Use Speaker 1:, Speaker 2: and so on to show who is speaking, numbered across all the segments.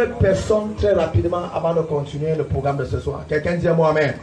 Speaker 1: deux personnes très rapidement avant de continuer le programme de ce soir. Quelqu'un dit moi amen.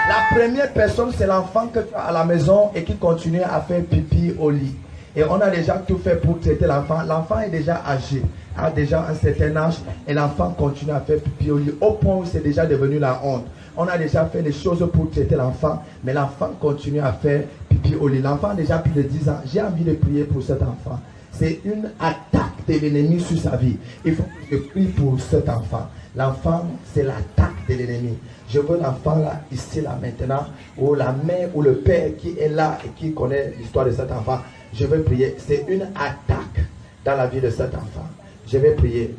Speaker 1: La première personne, c'est l'enfant que tu as à la maison et qui continue à faire pipi au lit. Et on a déjà tout fait pour traiter l'enfant. L'enfant est déjà âgé, a déjà un certain âge et l'enfant continue à faire pipi au lit au point où c'est déjà devenu la honte. On a déjà fait des choses pour traiter l'enfant, mais l'enfant continue à faire pipi au lit. L'enfant a déjà plus de 10 ans. J'ai envie de prier pour cet enfant. C'est une attaque de l'ennemi sur sa vie. Il faut que je prie pour cet enfant. L'enfant, c'est l'attaque de l'ennemi. Je veux l'enfant là, ici, là, maintenant, ou la mère ou le père qui est là et qui connaît l'histoire de cet enfant. Je veux prier. C'est une attaque dans la vie de cet enfant. Je vais prier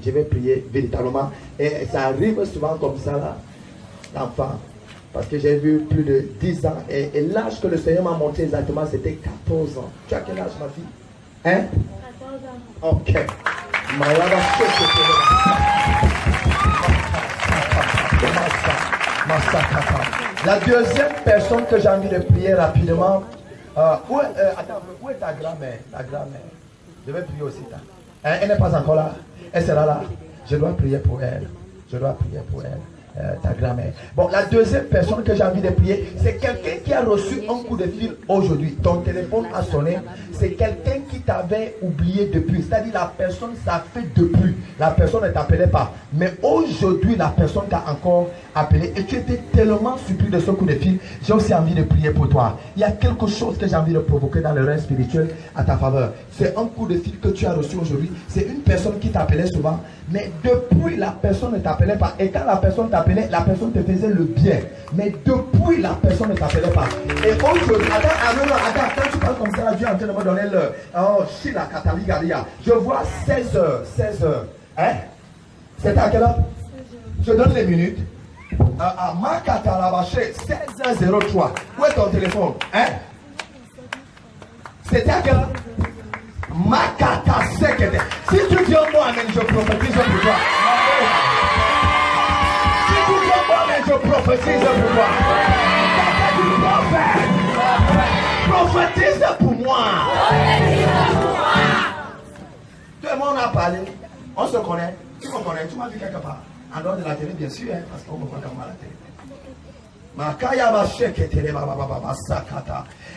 Speaker 1: véritablement. Et ça arrive souvent comme ça là, l'enfant. Parce que j'ai vu plus de 10 ans. Et l'âge que le Seigneur m'a montré exactement, c'était 14 ans. Tu as quel âge, ma fille? Hein? 14 ans. Ok. La deuxième personne que j'ai envie de prier rapidement. Où est ta grand-mère? La grand-mère. Je vais prier aussi. Elle n'est pas encore là. Elle sera là. Je dois prier pour elle. Ta grand-mère. Bon, la deuxième personne que j'ai envie de prier, c'est quelqu'un qui a reçu un coup de fil aujourd'hui. Ton téléphone a sonné. C'est quelqu'un qui t'avait oublié depuis. C'est-à-dire la personne, ça fait depuis. La personne ne t'appelait pas. Mais aujourd'hui, la personne t'a encore appelé. Et tu étais tellement surpris de ce coup de fil. J'ai aussi envie de prier pour toi. Il y a quelque chose que j'ai envie de provoquer dans le règne spirituel à ta faveur. C'est un coup de fil que tu as reçu aujourd'hui. C'est une personne qui t'appelait souvent. Mais depuis, la personne ne t'appelait pas. Et quand la personne t'appelait, la personne te faisait le bien. Mais depuis, la personne ne t'appelait pas. Et aujourd'hui, attends, quand tu parles comme ça, Dieu est en train de me donner l'heure. Oh, Shila Kataligaria. Je vois 16 heures. 16 heures. Hein? C'était à quelle heure? Je donne les minutes. À Makatalabaché, 16h03. Où est ton téléphone? Hein? C'était à quelle heure? Makata Sekete. Si tu dis un mot, amen, je prophétise pour toi. Si tu dis un mot, amen, je prophétise pour toi. Prophétise pour moi. Tout le monde a parlé. On se connaît. Tu me connais. Tu m'as vu quelque part. En dehors de la télé, bien sûr, hein, parce qu'on me voit comme à la télé.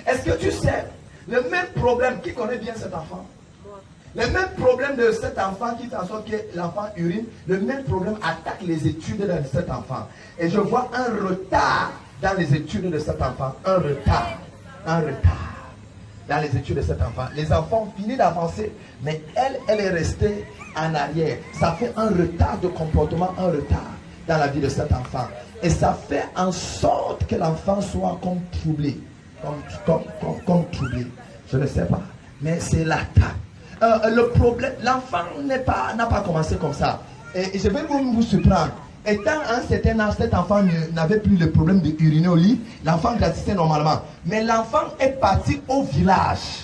Speaker 1: Est-ce que tu sais le même problème, qui connaît bien cet enfant? Le même problème de cet enfant qui fait en sorte que l'enfant urine, le même problème attaque les études de cet enfant. Et je vois un retard dans les études de cet enfant. Un retard dans les études de cet enfant. Les enfants ont fini d'avancer, mais elle est restée en arrière. Ça fait un retard de comportement, un retard dans la vie de cet enfant. Et ça fait en sorte que l'enfant soit comme troublé. Comme troublé. Je ne sais pas. Mais c'est l'attaque. Le problème, l'enfant n'a pas commencé comme ça. Et je vais vous surprendre. Étant un certain âge, cet enfant n'avait plus le problème de uriner au lit. L'enfant grandissait normalement. Mais l'enfant est parti au village.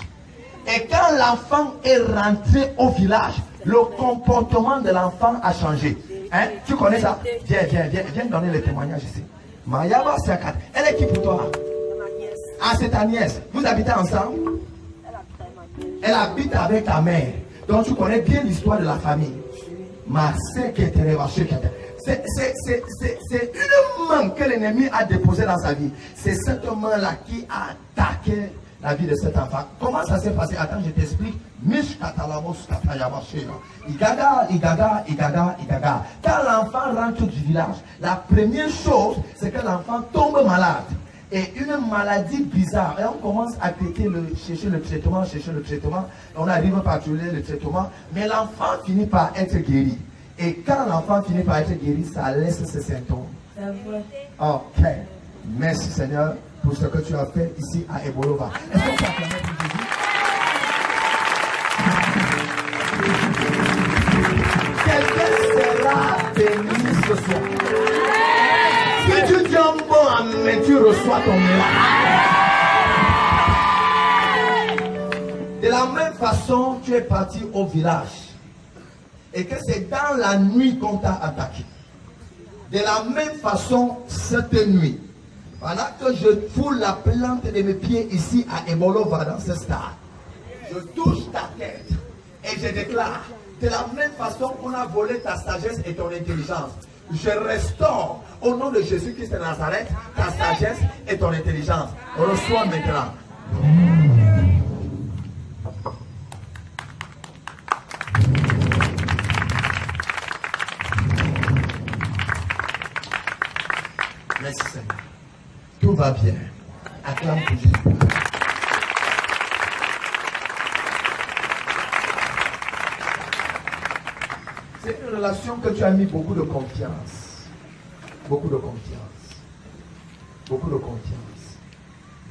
Speaker 1: Et quand l'enfant est rentré au village, le comportement de l'enfant a changé. Hein? Tu connais ça? Viens donner le témoignage ici. Mayaba Sakat. Elle est qui pour toi? Ah, c'est ta nièce. Vous habitez ensemble? Elle habite avec ta mère. Donc tu connais bien l'histoire de la famille. C'est une main que l'ennemi a déposée dans sa vie. C'est cette main-là qui a attaqué la vie de cet enfant. Comment ça s'est passé? Attends, je t'explique. Quand l'enfant rentre du village, la première chose, c'est que l'enfant tombe malade. Et une maladie bizarre. Et on commence à chercher le traitement. On arrive à patrouiller le traitement. Mais l'enfant finit par être guéri. Et quand l'enfant finit par être guéri, ça laisse ses symptômes. Ok. Merci Seigneur pour ce que tu as fait ici à Ebolova. Est-ce qu'on peut acclamer pour Jésus? Quelqu'un sera béni ce soir. Si tu dis un bon amen, tu reçois ton miracle. De la même façon, tu es parti au village. Et que c'est dans la nuit qu'on t'a attaqué. De la même façon, cette nuit, pendant que je foule la plante de mes pieds ici à Ebolova dans ce stade, je touche ta tête et je déclare De la même façon qu'on a volé ta sagesse et ton intelligence, je restaure au nom de Jésus-Christ de Nazareth ta sagesse et ton intelligence. Reçois maintenant. Merci Seigneur. Tout va bien. Acclame pour Jésus. C'est une relation que tu as mis beaucoup de confiance. Beaucoup de confiance. Beaucoup de confiance.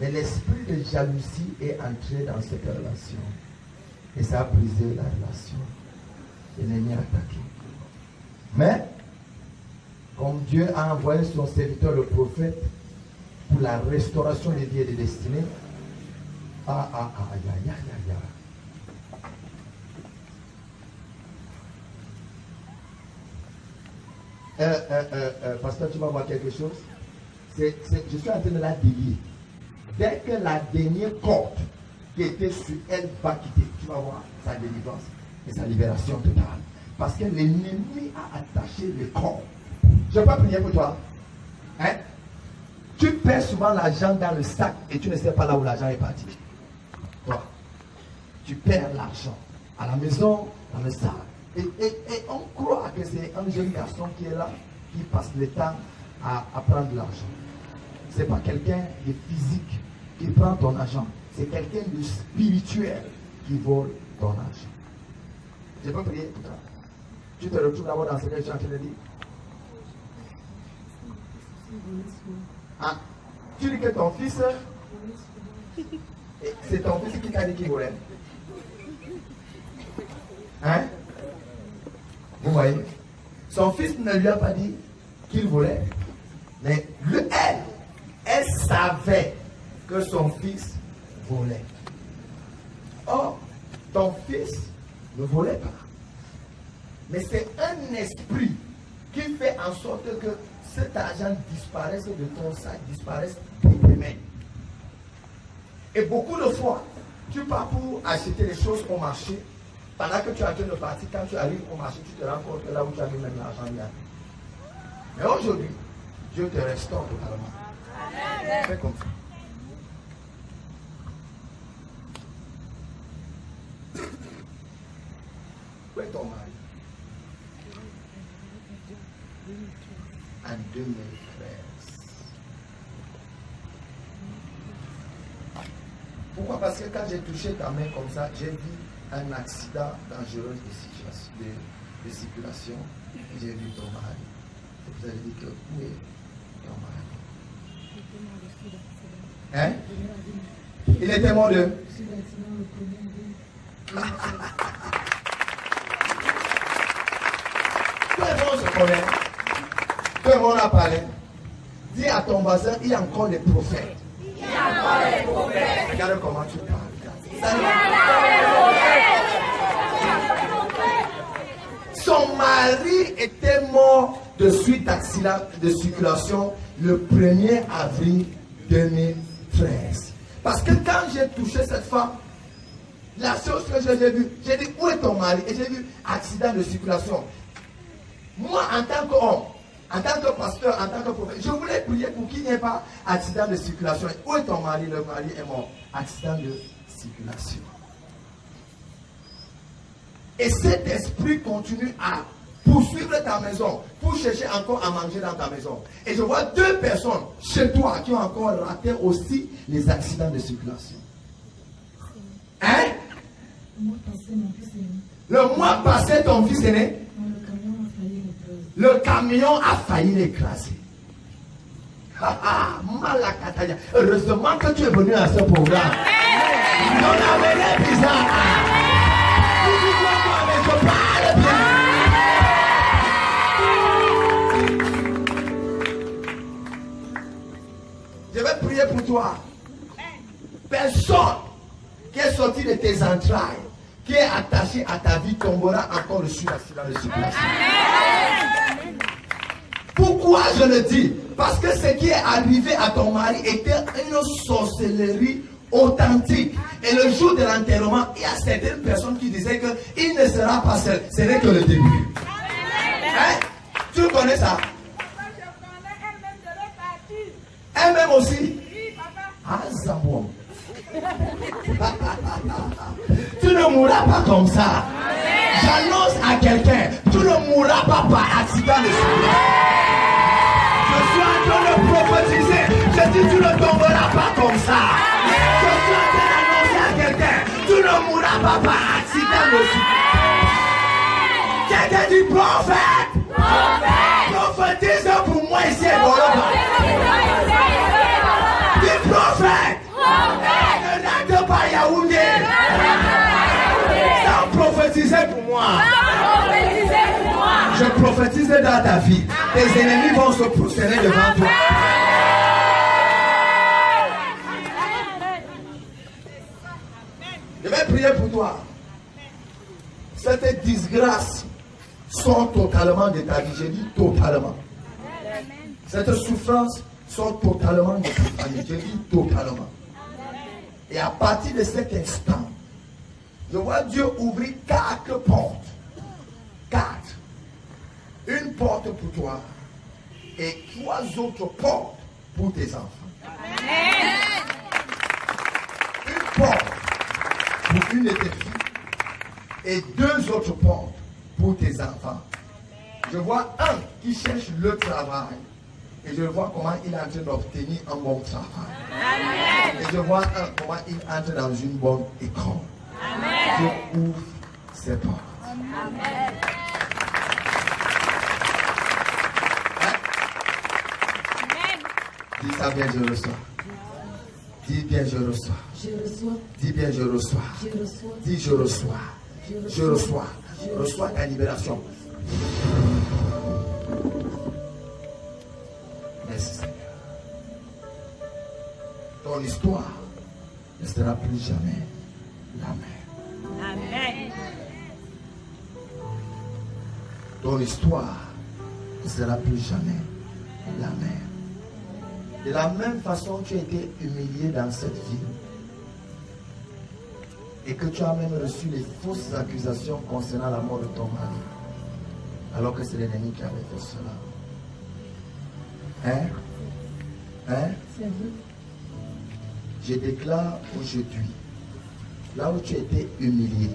Speaker 1: Mais l'esprit de jalousie est entré dans cette relation. Et ça a brisé la relation. L'ennemi a attaqué. Mais, comme Dieu a envoyé son serviteur le prophète pour la restauration des vies et des destinées, pasteur, tu vas voir quelque chose. Je suis en train de la délier. Dès que la dernière corde qui était sur elle va quitter, tu vas voir sa délivrance et sa libération totale. Parce que l'ennemi a attaché les cordes. Je ne vais pas prier pour toi. Hein? Tu perds souvent l'argent dans le sac et tu ne sais pas là où l'argent est parti. Toi, tu perds l'argent à la maison, dans le sac. Et on croit que c'est un jeune garçon qui est là, qui passe le temps à prendre l'argent. Ce n'est pas quelqu'un de physique qui prend ton argent. C'est quelqu'un de spirituel qui vole ton argent. Je peux prier pour toi. Tu te retrouves d'abord dans ce que je suis en train de dire. Ah, tu dis que ton fils, c'est ton fils qui t'a dit qu'il volait. Hein? Vous voyez? Son fils ne lui a pas dit qu'il volait. Mais elle savait que son fils volait. Or, ton fils ne volait pas. Mais c'est un esprit qui fait en sorte que cet argent disparaisse de ton sac, disparaisse de tes mains. Et beaucoup de fois, tu pars pour acheter les choses au marché. Pendant que tu es en train de partir, quand tu arrives au marché, tu te rends compte que là où tu as mis même l'argent, il y a. Mais aujourd'hui, Dieu te restaure totalement. Fais comme ça. Où est ton mari? En 2013. Pourquoi? Parce que quand j'ai touché ta main comme ça, j'ai vu un accident dangereux de circulation. Et j'ai vu ton mari. Et vous avez dit que où est ton mari? Hein? Il était mort de? Tout le monde se connaît. Tout le monde a parlé. Dis à ton voisin, il y a encore des prophètes. Il y a encore des prophètes. Regarde comment tu parles. Son mari était mort de suite d'accident de circulation le 1er avril 2013. Parce que quand j'ai touché cette femme, la chose que j'ai vue, j'ai dit, où est ton mari? Et j'ai vu accident de circulation. Moi, en tant qu'homme, en tant que pasteur, en tant que prophète, je voulais prier pour qu'il n'y ait pas accident de circulation. Où est ton mari? Le mari est mort. Accident de circulation. Et cet esprit continue à poursuivre ta maison pour chercher encore à manger dans ta maison. Et je vois 2 personnes chez toi qui ont encore raté aussi les accidents de circulation. Hein? Le mois passé, ton fils est né. Le camion a failli l'écraser. Malakataya. Heureusement que tu es venu à ce programme. On avait l'air bizarre. Je parle bien. Je vais prier pour toi. Personne qui est sorti de tes entrailles, qui est attaché à ta vie, tombera encore dessus l'accident de circulation. Pourquoi je le dis? Parce que ce qui est arrivé à ton mari était une sorcellerie authentique. Et le jour de l'enterrement, il y a certaines personnes qui disaient qu'il ne seras pas seul. Ce n'est que le début. Hein? Tu connais ça? Elle-même aussi. Ah, Zamboum. Tu ne mourras pas comme ça. J'annonce à quelqu'un, tu ne mourras pas par accident de souffle. Je suis en train de prophétiser. Je dis, tu ne tomberas pas comme ça. Je suis en train d'annoncer à quelqu'un, tu ne mourras pas par accident de souffle. Quelqu'un dit prophète. Prophétise pour moi ici à Goloba. Dis prophète. Ne rate pas Yaoundé. Sans prophétiser pour moi. Je prophétise dans ta vie. Tes ennemis vont se prosterner devant toi. Je vais prier pour toi. Cette disgrâce sort totalement de ta vie. Je dis totalement. Cette souffrance sort totalement de ta famille. Je dis totalement. Et à partir de cet instant, je vois Dieu ouvrir 4 portes. 4. Une porte pour toi et 3 autres portes pour tes enfants. Amen. Une porte pour une de tes filles et 2 autres portes pour tes enfants. Je vois un qui cherche le travail et je vois comment il est en train d'obtenir un bon travail. Amen. Et je vois un comment il entre dans une bonne école. Amen. Dieu ouvre ses portes. Amen. Dis ça bien, je reçois. Dis bien, je reçois. Dis bien, je reçois. Dis, je reçois. Je reçois. Reçois ta libération. Merci Seigneur. Ton histoire ne sera plus jamais la même. Amen. Ton histoire ne sera plus jamais la même. De la même façon, tu as été humilié dans cette vie et que tu as même reçu les fausses accusations concernant la mort de ton mari, alors que c'est l'ennemi qui avait fait cela. Hein? Hein? Je déclare aujourd'hui, là où tu as été humilié,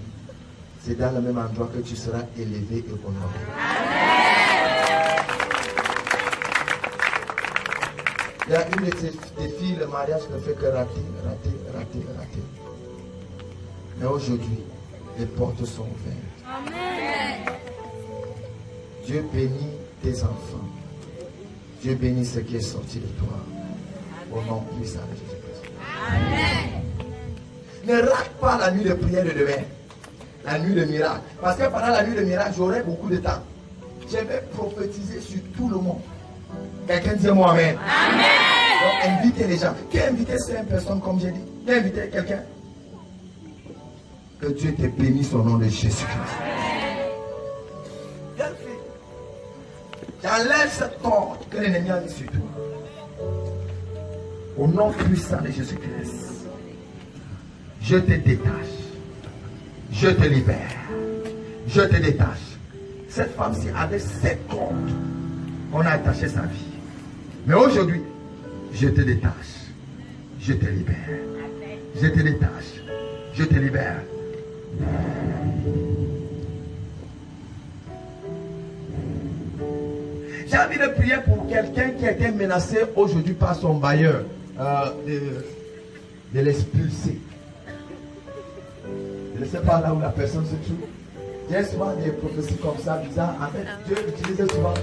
Speaker 1: c'est dans le même endroit que tu seras élevé et honoré. Il y a une de tes filles, le mariage ne fait que rater. Mais aujourd'hui, les portes sont ouvertes. Amen. Dieu bénit tes enfants. Dieu bénit ce qui est sorti de toi. Au nom puissant de Jésus-Christ. Amen. Ne rate pas la nuit de prière de demain. La nuit de miracle. Parce que pendant la nuit de miracle, j'aurai beaucoup de temps. Je vais prophétiser sur tout le monde. Quelqu'un dit moi Amen. Amen. Donc invitez les gens. Qui a invité 5 personnes comme j'ai dit? Qui a invité quelqu'un? Que Dieu te bénisse au nom de Jésus-Christ. J'enlève cette porte que l'ennemi a mis sur toi. Au nom puissant de Jésus-Christ. Je te détache. Je te libère. Je te détache. Cette femme-ci avait 7 cordes. On a attaché sa vie. Mais aujourd'hui, je te détache. Je te libère. Je te détache. Je te libère. J'ai envie de prier pour quelqu'un qui a été menacé aujourd'hui par son bailleur de l'expulser. Je ne sais pas là où la personne se trouve. Il y a souvent des prophéties comme ça, bizarres. En fait, Dieu utilise souvent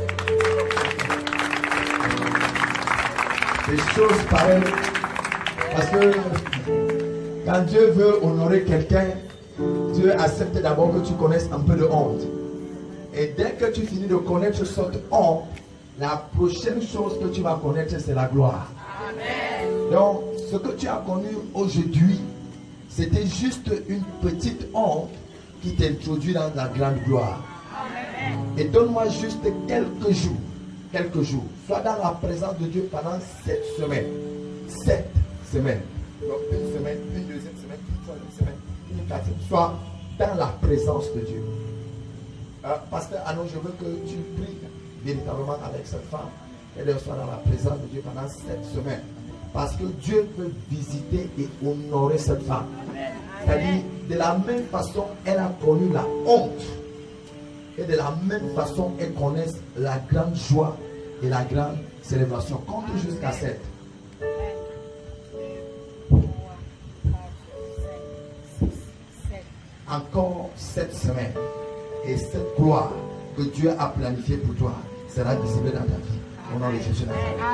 Speaker 1: des choses pareilles. Parce que quand Dieu veut honorer quelqu'un, Dieu accepte d'abord que tu connaisses un peu de honte. Et dès que tu finis de connaître cette honte, la prochaine chose que tu vas connaître, c'est la gloire. Amen. Donc, ce que tu as connu aujourd'hui, c'était juste une petite honte qui t'introduit dans la grande gloire. Amen. Et donne-moi juste quelques jours. Sois dans la présence de Dieu pendant 7 semaines. 7 semaines. Donc, une semaine, une deuxième semaine, une troisième semaine, une quatrième. Sois dans la présence de Dieu. Pasteur Arnaud, je veux que tu pries véritablement avec cette femme. Elle soit dans la présence de Dieu pendant cette semaine. Parce que Dieu veut visiter et honorer cette femme. C'est-à-dire, de la même façon, elle a connu la honte. Et de la même façon, elle connaît la grande joie et la grande célébration. Compte jusqu'à 7. Encore 7 semaines. Et cette gloire que Dieu a planifiée pour toi sera visible dans ta vie. Au nom de Jésus.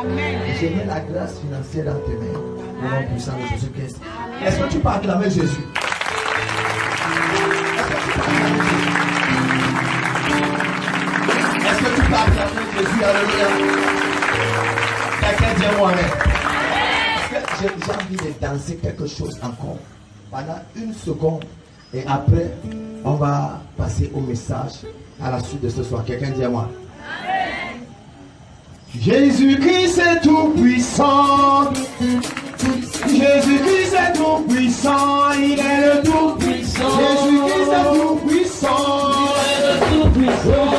Speaker 1: Amen. Je mets la grâce financière dans tes mains. Au nom puissant de Jésus-Christ. Est-ce que tu peux acclamer Jésus? Est-ce que tu peux acclamer Jésus? Alléluia. Quelqu'un dit moi amen. J'ai envie de danser quelque chose encore. Pendant une seconde. Et après, on va passer au message à la suite de ce soir. Quelqu'un dit à moi. Amen.
Speaker 2: Jésus-Christ est tout puissant. Jésus-Christ est tout puissant. Il est le tout puissant. Jésus-Christ est tout puissant. Il est le tout puissant.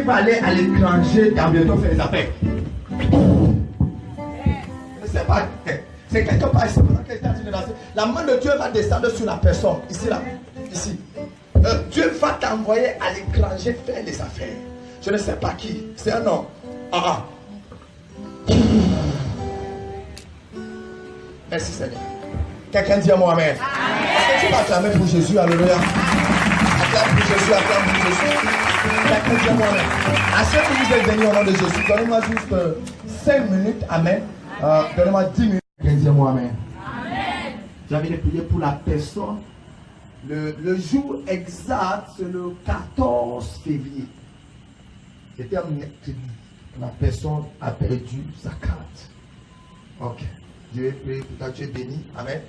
Speaker 1: Va aller à l'étranger dans bientôt faire les affaires. C'est pas. C'est quelque part. La main de Dieu va descendre sur la personne. Ici, là. Ici. Dieu va t'envoyer à l'étranger faire les affaires. Je ne sais pas qui. C'est un homme. Merci Seigneur. Quelqu'un dit à moi amen. Est-ce que tu vas acclamer pour Jésus? Alléluia. Acclame pour Jésus. Acclame pour Jésus. À ceux que vous êtes venus au nom de Jésus, donnez-moi juste 5 minutes, amen. Donnez-moi 10 minutes. Dis-moi amen. Amen. J'ai envie de prier pour la personne. Le jour exact, c'est le 14 février. C'était un mercredi. La personne a perdu sa carte. Ok. Dieu est prié pour toi, tu es béni. Amen.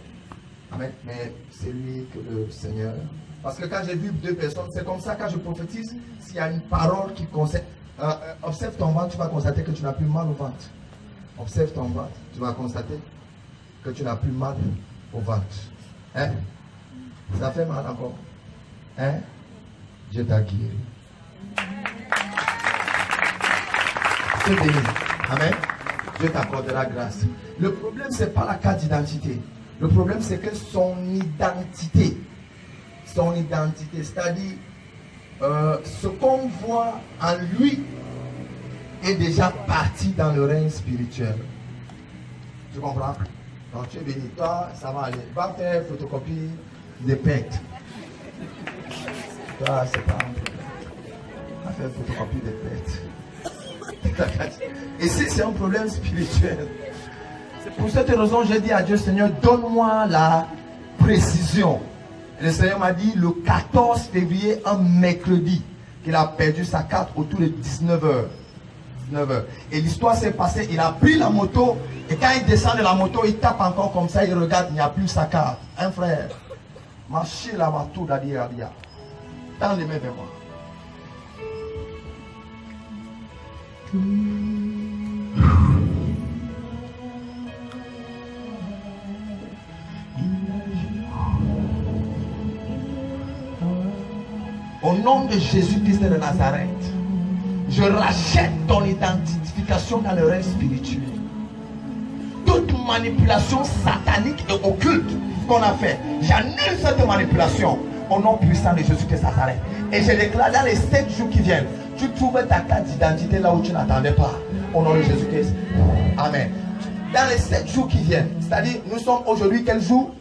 Speaker 1: Amen. Mais c'est lui que le Seigneur. Parce que quand j'ai vu 2 personnes, c'est comme ça quand je prophétise, s'il y a une parole qui concerne. Observe ton ventre, tu vas constater que tu n'as plus mal au ventre. Observe ton ventre, tu vas constater que tu n'as plus mal au ventre. Hein? Ça fait mal encore. Hein? Dieu t'a guéri. C'est béni. Amen. Dieu t'accordera grâce. Le problème, ce n'est pas la carte d'identité. Le problème, c'est que son identité, c'est-à-dire ce qu'on voit en lui est déjà parti dans le règne spirituel. Tu comprends? Donc tu es béni. Toi, ça va aller. Va faire photocopie des pectes. Toi, c'est pas un problème. Va faire photocopie des pectes. Et si c'est un problème spirituel, c'est pour cette raison que j'ai dit à Dieu, Seigneur, donne-moi la précision. Et le Seigneur m'a dit le 14 février, un mercredi, qu'il a perdu sa carte autour de 19h. Et l'histoire s'est passée, il a pris la moto, et quand il descend de la moto, il tape encore comme ça, il regarde, il n'y a plus sa carte. Un frère, marchez la moto d'Adia, dans les mains vers moi. Au nom de Jésus-Christ de Nazareth, je rachète ton identification dans le règne spirituel. Toute manipulation satanique et occulte qu'on a fait. J'annule cette manipulation au nom puissant de Jésus-Christ Nazareth. Et je déclare dans les 7 jours qui viennent, tu trouves ta carte d'identité là où tu n'attendais pas. Au nom de Jésus-Christ. Amen. Dans les 7 jours qui viennent, c'est-à-dire nous sommes aujourd'hui quel jour?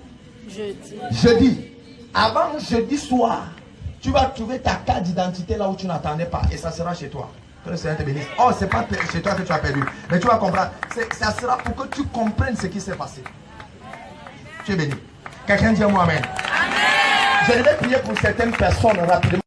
Speaker 1: Jeudi. Avant jeudi soir, tu vas trouver ta carte d'identité là où tu n'attendais pas. Et ça sera chez toi. Que le Seigneur te bénisse. Oh, c'est pas chez toi que tu as perdu. Mais tu vas comprendre. Ça sera pour que tu comprennes ce qui s'est passé. Tu es béni. Quelqu'un dit à moi amen. Amen. Je vais prier pour certaines personnes rapidement.